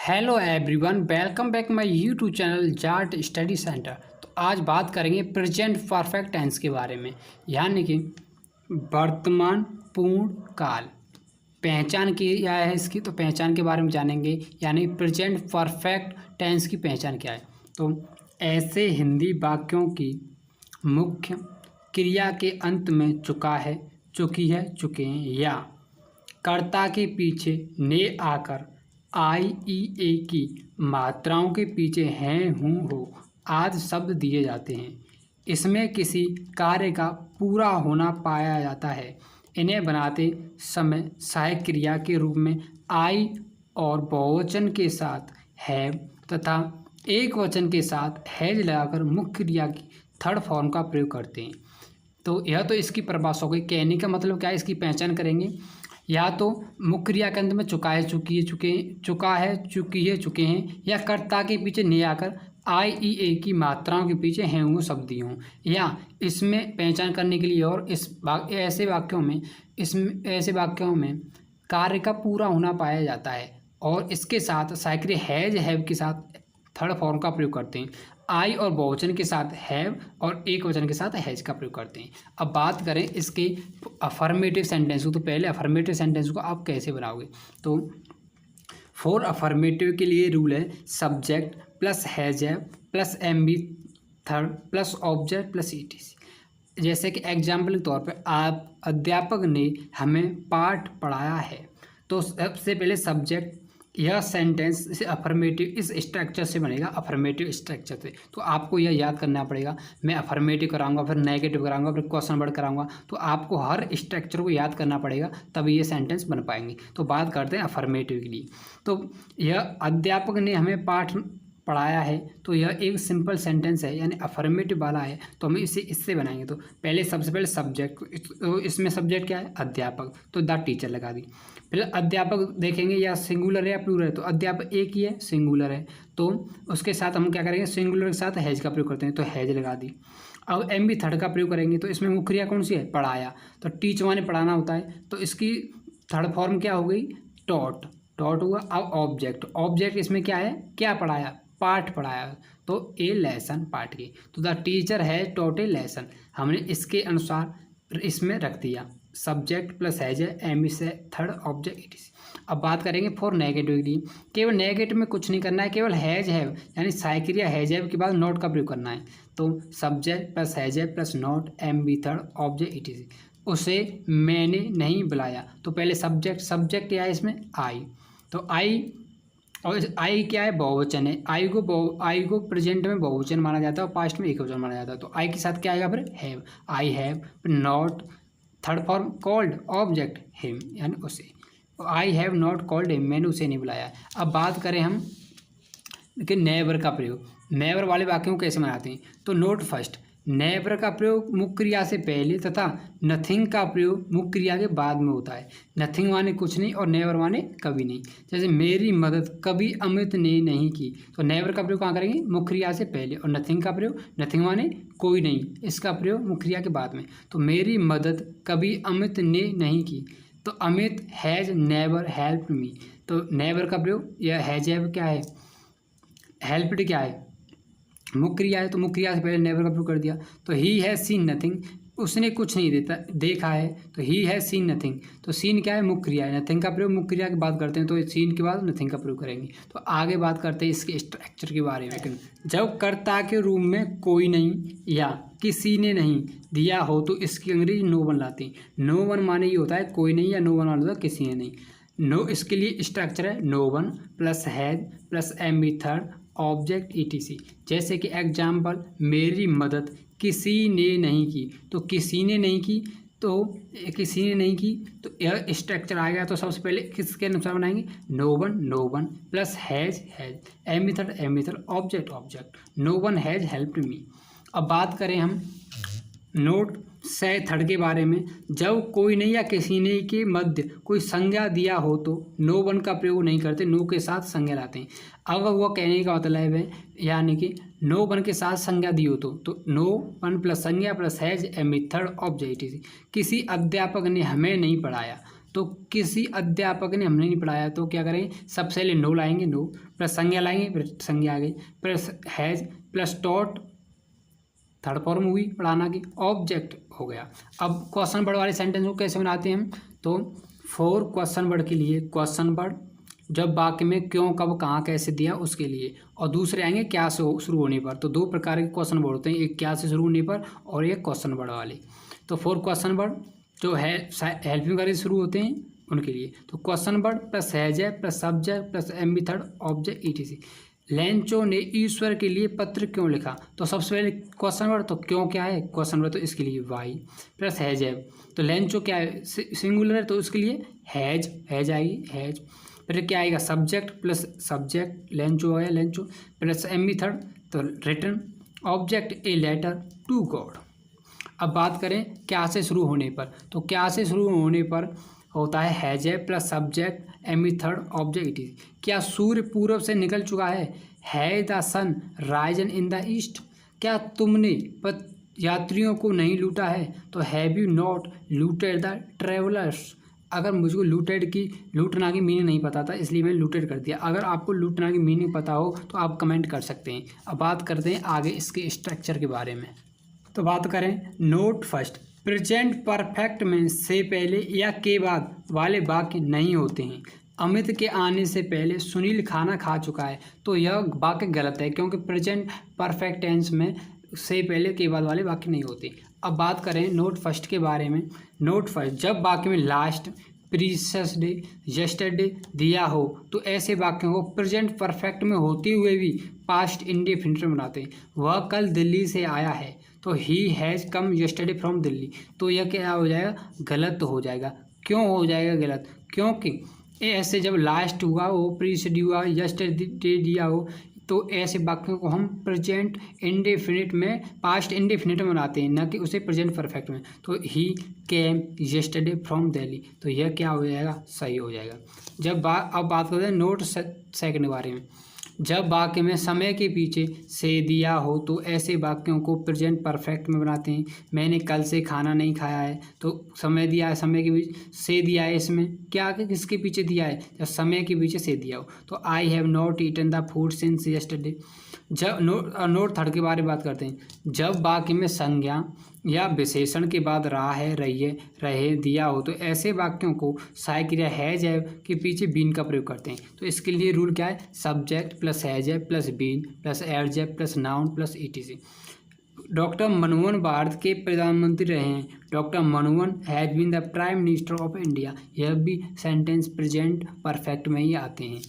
Hello everyone, welcome back my YouTube channel Jat study centre. तो आज बात करेंगे प्रेजेंट परफेक्ट टेंस के बारे में, यानी कि वर्तमान पूर्ण काल। पहचान क्या है इसकी, तो पहचान के बारे में जानेंगे, यानी प्रेजेंट परफेक्ट टेंस की पहचान क्या है। तो ऐसे हिंदी वाक्यों की मुख्य क्रिया के अंत में चुका है, चुकी है, चुके हैं, या कर्ता के पीछे ने आकर आई ई ए की मात्राओं के पीछे हैं, हूँ, हो आदि शब्द दिए जाते हैं। इसमें किसी कार्य का पूरा होना पाया जाता है। इन्हें बनाते समय सहायक क्रिया के रूप में आई और बहुवचन के साथ हैव तथा एक वचन के साथ हैज लगाकर मुख्य क्रिया की थर्ड फॉर्म का प्रयोग करते हैं। तो यह तो इसकी परिभाषा हो गई। कहने का मतलब क्या है, इसकी पहचान करेंगे। या तो मुख्य क्रिया के अंत में चुका है, चुकी है, चुका है, चुकी है, चुके हैं, या कर्ता के पीछे ने आकर आई ई ए की मात्राओं के पीछे हैं, वो शब्द दिए हों। या इसमें पहचान करने के लिए और ऐसे वाक्यों में कार्य का पूरा होना पाया जाता है और इसके साथ साइक्रे हैज हैव के साथ थर्ड फॉर्म का प्रयोग करते हैं। आई और बहुवचन के साथ हैव और एक वचन के साथ हैज का प्रयोग करते हैं। अब बात करें इसके अफर्मेटिव सेंटेंस को, तो पहले अफर्मेटिव सेंटेंस को आप कैसे बनाओगे। तो फॉर अफर्मेटिव के लिए रूल है subject plus has have plus M B third plus object plus etc. जैसे कि एग्जाम्पल के तौर पर आप अध्यापक ने हमें पाठ पढ़ाया है, तो सबसे पहले सब्जेक्ट, यह सेंटेंस इस अफर्मेटिव इस स्ट्रक्चर से बनेगा, अफर्मेटिव स्ट्रक्चर से। तो आपको यह याद करना पड़ेगा। मैं अफर्मेटिव कराऊंगा, फिर नेगेटिव कराऊंगा, फिर क्वेश्चन वर्ड कराऊंगा, तो आपको हर स्ट्रक्चर को याद करना पड़ेगा, तभी ये सेंटेंस बन पाएंगे। तो बात करते हैं अफर्मेटिव के लिए। तो यह अध्यापक ने हमें पाठ पढ़ाया है, तो यह एक सिंपल सेंटेंस है, यानी अफर्मेटिव वाला है, तो हम इसे इससे बनाएंगे। तो सबसे पहले सब्जेक्ट, तो इसमें सब्जेक्ट क्या है, अध्यापक, तो द टीचर लगा दी। फिर अध्यापक देखेंगे या सिंगुलर है या प्लूरल है, तो अध्यापक एक ही है, सिंगुलर है, तो उसके साथ हम क्या करेंगे, सिंगुलर के साथ हैज का प्रयोग करते हैं, तो हैज लगा दी। अब एम बी थर्ड का प्रयोग करेंगे, तो इसमें मुख्य क्रिया कौन सी है, पढ़ाया, तो टीच माने पढ़ाना होता है, तो इसकी थर्ड फॉर्म क्या हो गई, टॉट, टॉट हुआ। अब ऑब्जेक्ट इसमें क्या है, क्या पढ़ाया, पाठ पढ़ाया, तो ए लेसन पाठ की, तो द टीचर है टॉट ए लेसन, हमने इसके अनुसार इसमें रख दिया। सब्जेक्ट प्लस हैज है, एम से थर्ड ऑब्जेक्ट इट इज। अब बात करेंगे फॉर नेगेटिव की। केवल नेगेटिव में कुछ नहीं करना है, केवल हैज हैव यानी सहायक क्रिया हैज हैव के बाद नॉट का प्रयोग करना है। तो subject plus has have plus not M B third object it is. उसे मैंने नहीं बुलाया, तो पहले सब्जेक्ट क्या है इसमें, आई, तो आई, और आई क्या है, बहुवचन है। आई को प्रेजेंट में बहुवचन माना जाता है और पास्ट में एकवचन माना जाता है। तो आई के साथ क्या आएगा, फिर have, I have, not, third form called object him, यानी उसे। आई हैव नॉट कॉल्ड हिम, मैंने उसे नहीं बुलाया। अब बात करें हम कि नेवर का प्रयोग, नेवर वाले वाक्यों को कैसे बनाते हैं। तो नोट फर्स्ट, नेवर का प्रयोग मुख्य क्रिया से पहले तथा नथिंग का प्रयोग मुख्य क्रिया के बाद में होता है। नथिंग माने कुछ नहीं और नेवर माने कभी नहीं। जैसे मेरी मदद कभी अमित ने नहीं की, तो नेवर का प्रयोग कहाँ करेंगे, मुख्य क्रिया से पहले, और नथिंग का प्रयोग, नथिंग माने कोई नहीं, इसका प्रयोग मुख्य क्रिया के बाद में। तो मेरी मदद कभी अमित ने नहीं की, तो Amit has never helped me, तो नेवर का प्रयोग, यह हैज हैव क्या है, हेल्प्ड क्या है, मुख्य क्रिया है, तो मुख्य क्रिया से पहले नेवर का प्रयोग कर दिया। तो ही हैज सीन नथिंग, उसने कुछ नहीं देखा है, तो ही हैज सीन नथिंग, तो सीन क्या है, मुख्य क्रिया है, नथिंग का प्रयोग मुख्य क्रिया के बाद करते हैं, तो सीन के बाद नथिंग का प्रयोग करेंगे। तो आगे बात करते हैं इसके स्ट्रक्चर के बारे में। जब कर्ता के रूप में कोई नहीं या किसी ने नहीं दिया हो, तो इसकी अंग्रेजी नो वन लाते हैं। नो वन माने ये होता है कोई नहीं, या नो वन माने होता है किसी ने नहीं। नो, इसके लिए स्ट्रक्चर है no one plus has plus M B third object etc. जैसे कि एग्जाम्पल, मेरी मदद किसी ने नहीं की, तो किसी ने नहीं की, तो यह स्ट्रक्चर आ गया। तो सबसे पहले किसके अनुसार बनाएंगे, no one plus has M method object no one has helped me. अब बात करें हम नोट से थर्ड के बारे में। जब कोई नहीं या किसी ने के मध्य कोई संज्ञा दिया हो, तो नो वन का प्रयोग नहीं करते, नो के साथ संज्ञा लाते हैं। अगर वह कहने का मतलब है, यानी कि नो वन के साथ संज्ञा दी हो, तो नो वन प्लस संज्ञा plus has a method object. किसी अध्यापक ने हमें नहीं पढ़ाया, तो किसी अध्यापक ने हमने नहीं पढ़ाया, तो क्या करें, सबसे पहले नो लाएंगे, नो प्लस संज्ञा लाएंगे, फिर संज्ञा आ गई, plus has plus taught, third form हुई पढ़ाना की, ऑब्जेक्ट हो गया। अब क्वेश्चन वर्ड वाले सेंटेंस को कैसे बनाते हैं हम, तो फॉर क्वेश्चन वर्ड के लिए क्वेश्चन वर्ड, जब वाक्य में क्यों कब कहाँ कैसे दिया उसके लिए, और दूसरे आएंगे क्या से शुरू होने पर। तो दो प्रकार के क्वेश्चन वर्ड होते हैं, एक क्या से शुरू होने पर और एक क्वेश्चन वर्ड वाले। तो फॉर क्वेश्चन वर्ड जो है हेल्पिंग वर्ड से शुरू होते हैं उनके लिए, तो क्वेश्चन वर्ड प्लस हैज है plus subject plus M B third object etc. लेंचो ने ईश्वर के लिए पत्र क्यों लिखा, तो सबसे पहले क्वेश्चन वर्ड, तो क्यों क्या है क्वेश्चन वर्ड, तो इसके लिए वाई प्लस हैज है। तो लेंचो क्या है सिंगुलर है, तो उसके लिए हैज आएगी, हैज। फिर क्या आएगा सब्जेक्ट प्लस सब्जेक्ट, लेंचो आया लेंचो प्लस एम बी थर्ड, तो return object a letter to God. अब बात करें क्या से शुरू होने पर, तो क्या से शुरू होने पर होता है हैज है plus subject M B third object it is. क्या सूर्य पूर्व से निकल चुका है the sun risen in the east. क्या तुमने यात्रियों को नहीं लूटा है, तो have you not looted the travellers. अगर मुझको लूटना की मीनिंग नहीं पता था, इसलिए मैंने लूटेड कर दिया। अगर आपको लूटना की मीनिंग पता हो तो आप कमेंट कर सकते हैं। अब बात करते हैं आगे इसके स्ट्रक्चर के बारे में। तो बात करें नोट फर्स्ट, प्रेजेंट परफेक्ट में से पहले या के बाद वाले वाक्य नहीं होते हैं। अमित के आने से पहले सुनील खाना खा चुका है, तो यह वाक्य गलत है, क्योंकि प्रेजेंट परफेक्ट टेंस में से पहले के बाद वाले वाक्य नहीं होते। अब बात करें नोट फर्स्ट के बारे में। नोट फर्स्ट, जब वाक्य में लास्ट, प्रीवियस डे, यस्टरडे दिया हो तो ऐसे वाक्यों को प्रेजेंट परफेक्ट में होते हुए भी पास्ट इंडेफिनिट में बनाते हैं। वह कल दिल्ली से आया है, तो he has come yesterday from Delhi. तो यह क्या हो जाएगा, गलत हो जाएगा। क्यों हो जाएगा गलत, क्योंकि ऐसे जब लास्ट हुआ हो, प्रीवियस हुआ, यस्टरडे दिया हो, तो ऐसे वाक्यों को हम प्रेजेंट इंडेफिनिट में पास्ट इंडेफिनिट में बनाते हैं, न कि उसे प्रेजेंट परफेक्ट में। तो ही केम यस्टरडे फ्रॉम दिल्ली, तो यह क्या हो जाएगा, सही हो जाएगा। अब बात करते हैं नोट सेकंड के बारे में। जब वाक्य में समय के पीछे से दिया हो तो ऐसे वाक्यों को प्रेजेंट परफेक्ट में बनाते हैं। मैंने कल से खाना नहीं खाया है, तो समय दिया है, समय के पीछे से दिया है, इसमें क्या किसके पीछे दिया है, जब समय के पीछे से दिया हो। तो I have not eaten the food since yesterday. जब नोट थर्ड के बारे में बात करते हैं। जब वाक्य में संज्ञा या विशेषण के बाद रहे दिया हो तो ऐसे वाक्यों को सहायक क्रिया हैज है के पीछे बीन का प्रयोग करते हैं। तो इसके लिए रूल क्या है, सब्जेक्ट प्लस हैज है plus been plus adjective plus noun plus ETC. Doctor Manmohan Bharat के प्रधानमंत्री रहे हैं। Doctor Manmohan has been the prime minister of India. यह भी सेंटेंस प्रेजेंट परफेक्ट में ही आते हैं।